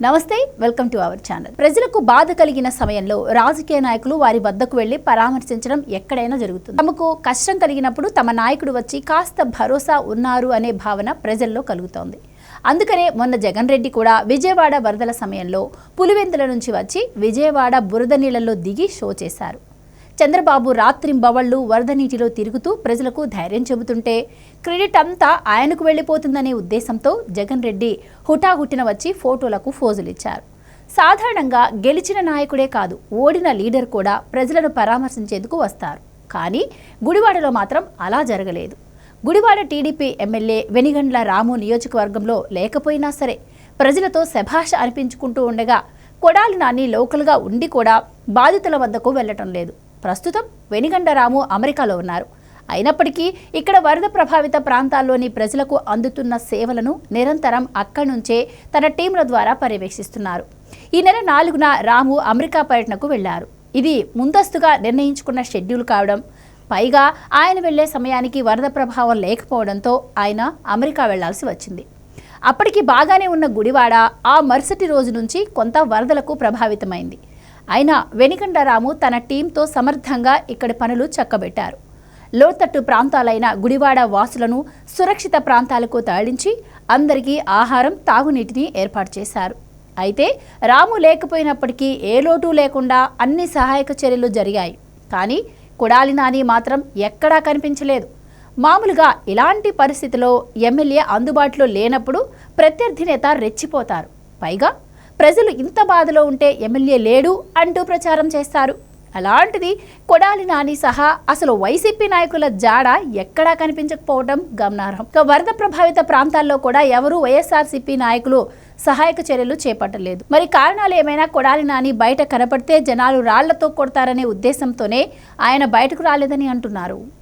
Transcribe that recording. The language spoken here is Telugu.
నమస్తే వెల్కమ్ టు అవర్ ఛానల్. ప్రజలకు బాధ కలిగిన సమయంలో రాజకీయ నాయకులు వారి వద్దకు వెళ్లి పరామర్శించడం ఎక్కడైనా జరుగుతుంది. తమకు కష్టం కలిగినప్పుడు తమ నాయకుడు వచ్చి కాస్త భరోసా ఉన్నారు అనే భావన ప్రజల్లో కలుగుతోంది. అందుకనే మొన్న జగన్ రెడ్డి కూడా విజయవాడ వరదల సమయంలో పులివెందుల నుంచి వచ్చి విజయవాడ బురద నీళ్లలో దిగి షో చేశారు. చంద్రబాబు రాత్రింబవళ్లు వరద నీటిలో తిరుగుతూ ప్రజలకు ధైర్యం చెబుతుంటే క్రెడిట్ అంతా ఆయనకు వెళ్లిపోతుందనే ఉద్దేశంతో జగన్ రెడ్డి హుటాహుటిన వచ్చి ఫోటోలకు ఫోజులిచ్చారు. సాధారణంగా గెలిచిన నాయకుడే కాదు, ఓడిన లీడర్ కూడా ప్రజలను పరామర్శించేందుకు వస్తారు. కానీ గుడివాడలో మాత్రం అలా జరగలేదు. గుడివాడ టీడీపీ ఎమ్మెల్యే వెనిగండ్ల రాము నియోజకవర్గంలో లేకపోయినా సరే ప్రజలతో శభాష అనిపించుకుంటూ ఉండగా కొడాలి నాని లోకల్గా ఉండి కూడా బాధితుల వద్దకు వెళ్లటం లేదు. ప్రస్తుతం వెనిగండ్ల రాము అమెరికాలో ఉన్నారు. అయినప్పటికీ ఇక్కడ వరద ప్రభావిత ప్రాంతాల్లోని ప్రజలకు అందుతున్న సేవలను నిరంతరం అక్కడి నుంచే తన టీంల ద్వారా పర్యవేక్షిస్తున్నారు. ఈ నెల 4న రాము అమెరికా పర్యటనకు వెళ్లారు. ఇది ముందస్తుగా నిర్ణయించుకున్న షెడ్యూల్ కావడం, పైగా ఆయన వెళ్లే సమయానికి వరద ప్రభావం లేకపోవడంతో ఆయన అమెరికా వెళ్లాల్సి వచ్చింది. అప్పటికి బాగానే ఉన్న గుడివాడ ఆ మరుసటి రోజు నుంచి కొంత వరదలకు ప్రభావితమైంది. అయినా వెనిగండ్ల రాము తన టీంతో సమర్థంగా ఇక్కడి పనులు చక్కబెట్టారు. లోతట్టు ప్రాంతాలైన గుడివాడ వాసులను సురక్షిత ప్రాంతాలకు తరలించి అందరికీ ఆహారం, తాగునీటిని ఏర్పాటు చేశారు. అయితే రాము లేకపోయినప్పటికీ ఏ లోటు లేకుండా అన్ని సహాయక చర్యలు జరిగాయి. కానీ కొడాలి నాని మాత్రం ఎక్కడా కనిపించలేదు. మామూలుగా ఇలాంటి పరిస్థితిలో ఎమ్మెల్యే అందుబాటులో లేనప్పుడు ప్రత్యర్థి నేత రెచ్చిపోతారు. పైగా ప్రజలు ఇంత బాధలో ఉంటే ఎమ్మెల్యే లేడు అంటూ ప్రచారం చేస్తారు. అలాంటిది కొడాలి నాని సహా అసలు వైసీపీ నాయకుల జాడ ఎక్కడా కనిపించకపోవడం గమనార్హం. వరద ప్రభావిత ప్రాంతాల్లో కూడా ఎవరూ వైఎస్ఆర్సీపీ నాయకులు సహాయక చర్యలు చేపట్టలేదు. మరి కారణాలు ఏమైనా కొడాలి నాని బయట కనపడితే జనాలు రాళ్లతో కొడతారనే ఉద్దేశంతోనే ఆయన బయటకు రాలేదని అంటున్నారు.